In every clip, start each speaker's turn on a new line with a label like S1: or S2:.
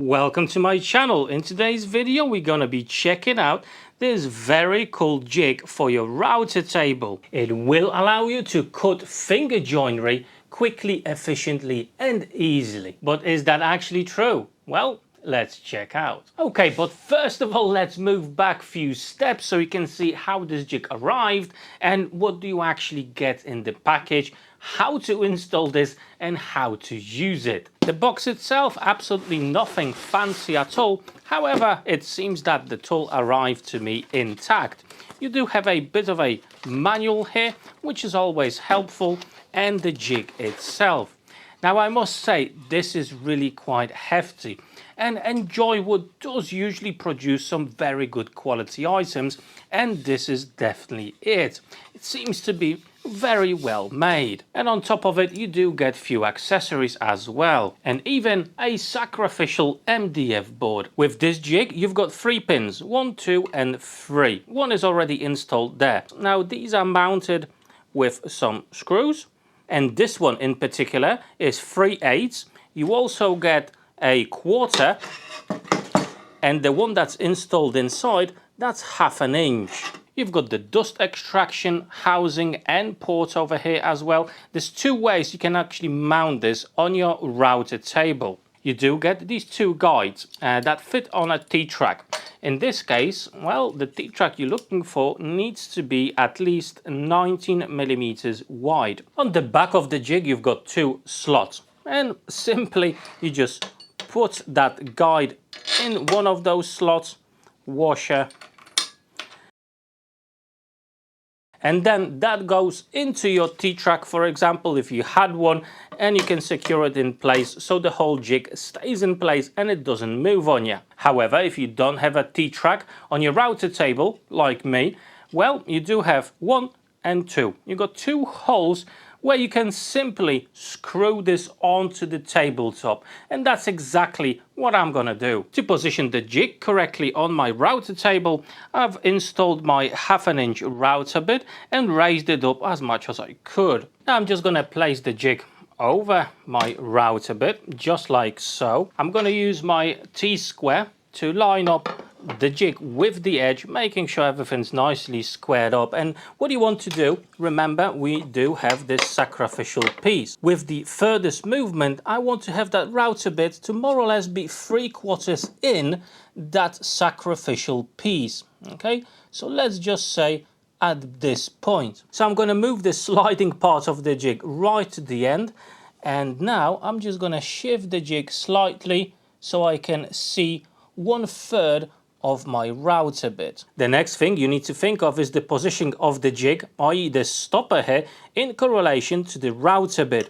S1: Welcome to my channel. In today's video we're going to be checking out this very cool jig for your router table. It will allow you to cut finger joinery quickly, efficiently and easily. But is that actually true? Well, let's check out. Okay, but first of all let's move back a few steps so you can see how this jig arrived and what do you actually get in the package, how to install this and how to use it. The box itself, absolutely nothing fancy at all. However, it seems that the tool arrived to me intact. You do have a bit of a manual here, which is always helpful, and the jig itself. Now I must say this is really quite hefty, and ENJOYWOOD does usually produce some very good quality items, and this is definitely it. It seems to be very well made, and on top of it you do get few accessories as well, and even a sacrificial MDF board. With this jig you've got 3 pins, 1, 2 and 3. One is already installed there. Now these are mounted with some screws, and this one in particular is 3/8. You also get a 1/4, and the one that's installed inside, that's 1/2 inch. You've got the dust extraction housing and port over here as well. There's 2 ways you can actually mount this on your router table. You do get these 2 guides that fit on a T-track. In this case, well, the T-track you're looking for needs to be at least 19 millimeters wide. On the back of the jig you've got 2 slots, and simply you just put that guide in one of those slots, washer, and then that goes into your T-track, for example, if you had one, and you can secure it in place so the whole jig stays in place and it doesn't move on you. However, if you don't have a T-track on your router table like me, well, you do have 1 and 2. You've got 2 holes where you can simply screw this onto the tabletop, and that's exactly what I'm gonna do. To position the jig correctly on my router table, I've installed my 1/2 inch router bit and raised it up as much as I could. Now I'm just gonna place the jig over my router bit, just like so. I'm gonna use my T-square to line up the jig with the edge, making sure everything's nicely squared up. And what you want to do, remember, we do have this sacrificial piece. With the furthest movement, I want to have that router bit to more or less be 3/4 in that sacrificial piece. Okay, so let's just say at this point. So I'm going to move the sliding part of the jig right to the end, and now I'm just going to shift the jig slightly so I can see 1/3 of my router bit. The next thing you need to think of is the positioning of the jig, i.e. the stopper here, in correlation to the router bit.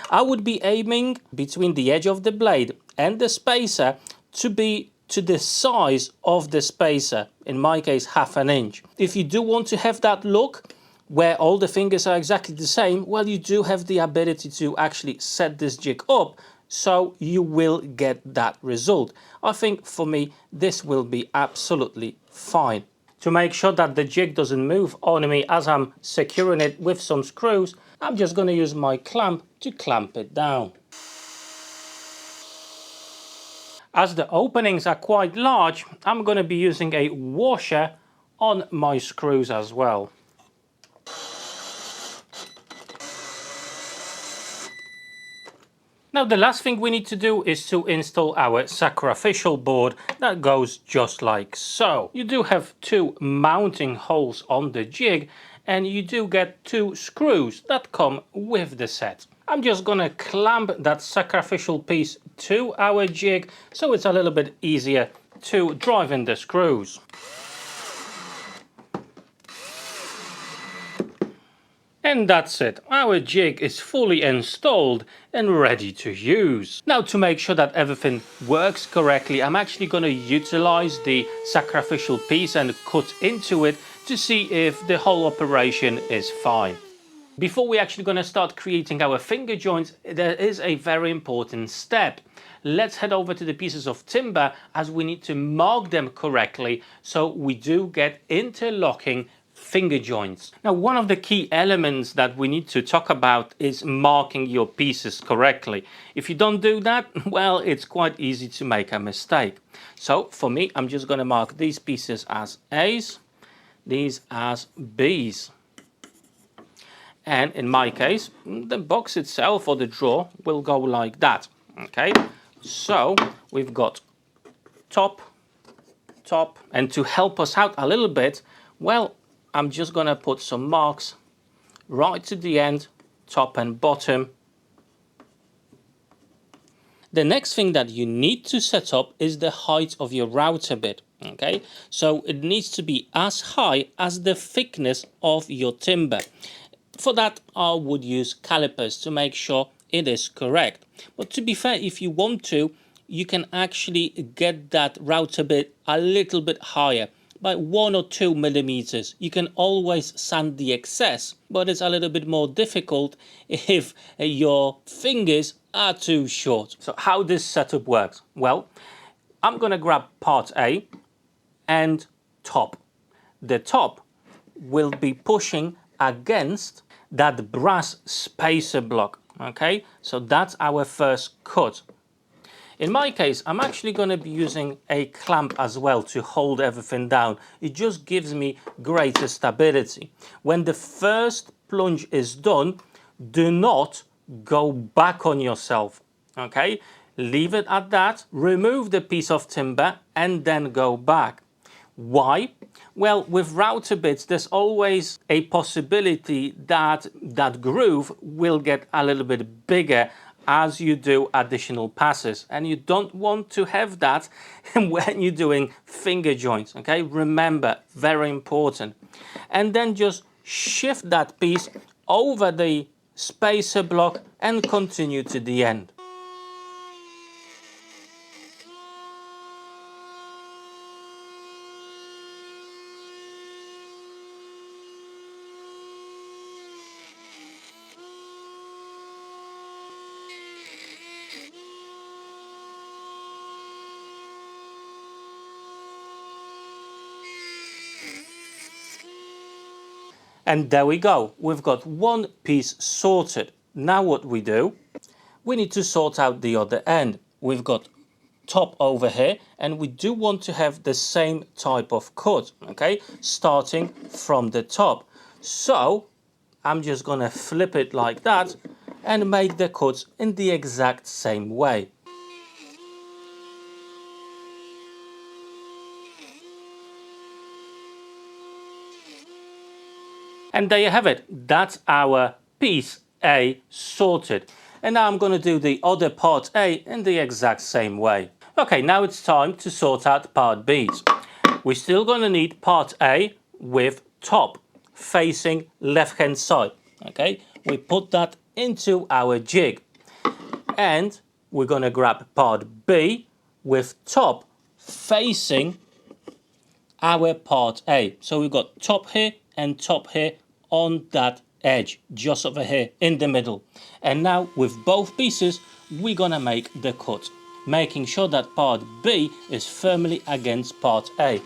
S1: I would be aiming between the edge of the blade and the spacer to be to the size of the spacer, in my case 1/2 inch. If you do want to have that look where all the fingers are exactly the same, well, you do have the ability to actually set this jig up so you will get that result. I think for me this will be absolutely fine. To make sure that the jig doesn't move on me as I'm securing it with some screws, I'm just going to use my clamp to clamp it down. As the openings are quite large, I'm going to be using a washer on my screws as well. Now the last thing we need to do is to install our sacrificial board that goes just like so. You do have 2 mounting holes on the jig, and you do get 2 screws that come with the set. I'm just gonna clamp that sacrificial piece to our jig so it's a little bit easier to drive in the screws. And that's it, our jig is fully installed and ready to use. Now to make sure that everything works correctly, I'm actually going to utilize the sacrificial piece and cut into it to see if the whole operation is fine. Before we're actually going to start creating our finger joints, there is a very important step. Let's head over to the pieces of timber as we need to mark them correctly so we do get interlocking finger joints. Now, one of the key elements that we need to talk about is marking your pieces correctly. If you don't do that, well, it's quite easy to make a mistake. So for me, I'm just going to mark these pieces as A's, these as B's. And in my case, the box itself or the drawer will go like that. Okay, so we've got top, top, and to help us out a little bit, well, I'm just gonna put some marks right to the end, top and bottom. The next thing that you need to set up is the height of your router bit. Okay, so it needs to be as high as the thickness of your timber. For that, I would use calipers to make sure it is correct. But to be fair, if you want to, you can actually get that router bit a little bit higher by 1 or 2 millimeters. You can always sand the excess, but it's a little bit more difficult if your fingers are too short. So how this setup works? Well, I'm gonna grab part A and top. The top will be pushing against that brass spacer block. Okay, so that's our first cut. In my case, I'm actually going to be using a clamp as well to hold everything down. It just gives me greater stability. When the first plunge is done, do not go back on yourself. Okay, leave it at that, remove the piece of timber and then go back. Why? Well, with router bits, there's always a possibility that that groove will get a little bit bigger as you do additional passes, and you don't want to have that when you're doing finger joints. Okay, remember, very important. And then just shift that piece over the spacer block and continue to the end. And there we go, we've got one piece sorted. Now what we do, we need to sort out the other end. We've got top over here and we do want to have the same type of cut, okay, starting from the top. So I'm just gonna flip it like that and make the cuts in the exact same way. And there you have it, that's our piece A sorted. And now I'm going to do the other part A in the exact same way. Okay, now it's time to sort out part B's. We're still going to need part A with top facing left hand side. Okay, we put that into our jig. And we're going to grab part B with top facing our part A. So we've got top here and top here on that edge, just over here in the middle. And now with both pieces, we're gonna make the cut, making sure that part B is firmly against part A.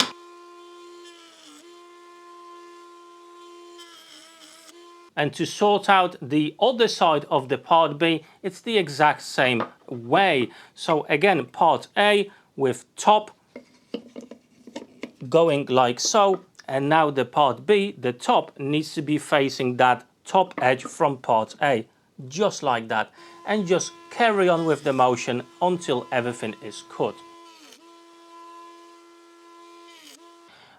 S1: And to sort out the other side of the part B, it's the exact same way. So again, part A with top going like so, and now the part B, the top, needs to be facing that top edge from part A, just like that, and just carry on with the motion until everything is cut.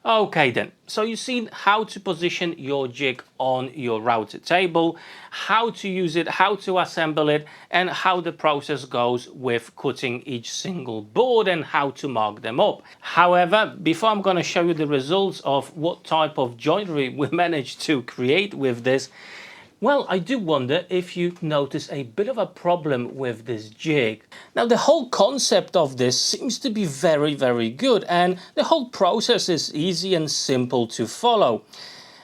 S1: Okay then, so you've seen how to position your jig on your router table, how to use it, how to assemble it, and how the process goes with cutting each single board and how to mark them up. However, before I'm going to show you the results of what type of joinery we managed to create with this, well, I do wonder if you notice a bit of a problem with this jig. Now, the whole concept of this seems to be very, very good, and the whole process is easy and simple to follow.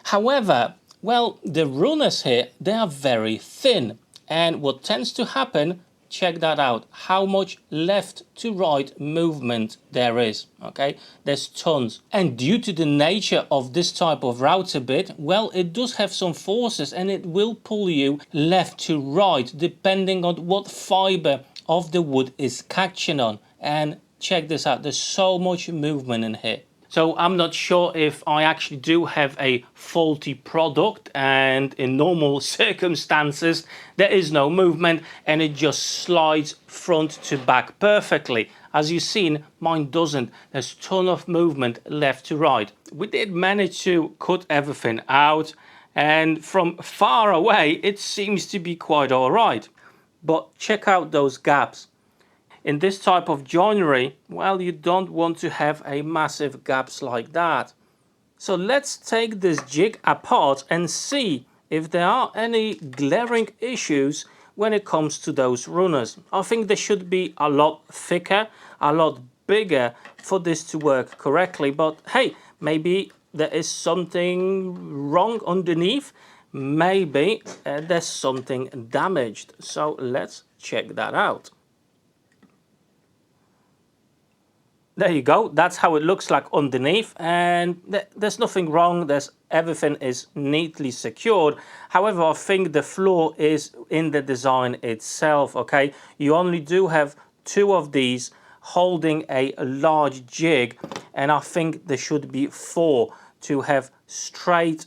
S1: However, well, the runners here, they are very thin, and what tends to happen check that out, how much left to right movement there is. Okay, there's tons, and due to the nature of this type of router bit, well, it does have some forces and it will pull you left to right depending on what fiber of the wood is catching on. And check this out, there's so much movement in here. So I'm not sure if I actually do have a faulty product, and in normal circumstances there is no movement and it just slides front to back perfectly. As you've seen, mine doesn't. There's a ton of movement left to right. We did manage to cut everything out, and from far away it seems to be quite alright. But check out those gaps. In this type of joinery, well, you don't want to have a massive gaps like that. So let's take this jig apart and see if there are any glaring issues when it comes to those runners. I think they should be a lot thicker, a lot bigger for this to work correctly. But hey, maybe there is something wrong underneath. Maybe there's something damaged. So let's check that out. There you go, that's how it looks like underneath, and there's nothing wrong, everything is neatly secured. However, I think the flaw is in the design itself. Okay, you only do have two of these holding a large jig, and I think there should be four to have straight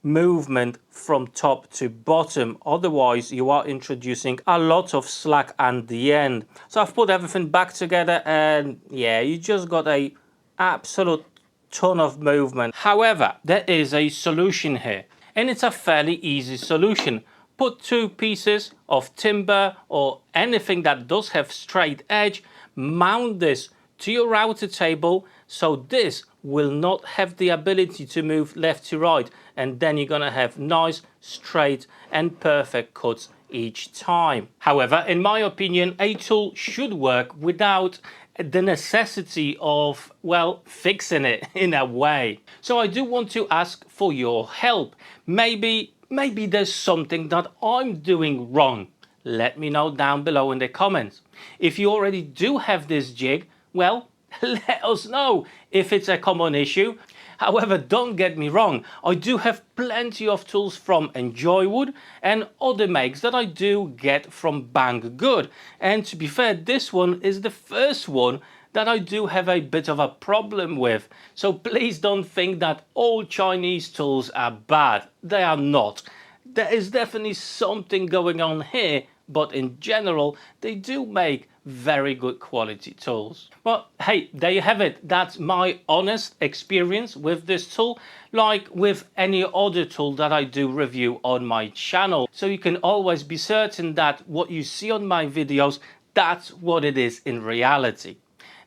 S1: movement from top to bottom. Otherwise you are introducing a lot of slack at the end. So I've put everything back together, and yeah, you just got a absolute ton of movement. However, there is a solution here, and it's a fairly easy solution. Put two pieces of timber or anything that does have straight edge, mount this to your router table so this will not have the ability to move left to right, and then you're gonna have nice, straight and perfect cuts each time. However, in my opinion, a tool should work without the necessity of, well, fixing it in a way. So I do want to ask for your help. Maybe there's something that I'm doing wrong. Let me know down below in the comments. If you already do have this jig, well, let us know if it's a common issue. However, don't get me wrong, I do have plenty of tools from ENJOYWOOD and other makes that I do get from Banggood. And to be fair, this one is the first one that I do have a bit of a problem with. So please don't think that all Chinese tools are bad. They are not. There is definitely something going on here, but in general, they do make very good quality tools. But hey, there you have it. That's my honest experience with this tool, like with any other tool that I do review on my channel. So you can always be certain that what you see on my videos, that's what it is in reality.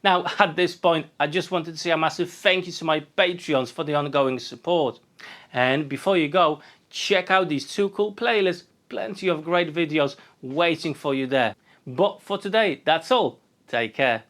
S1: Now, at this point, I just wanted to say a massive thank you to my Patreons for the ongoing support. And before you go, check out these two cool playlists. Plenty of great videos waiting for you there. But for today, that's all. Take care.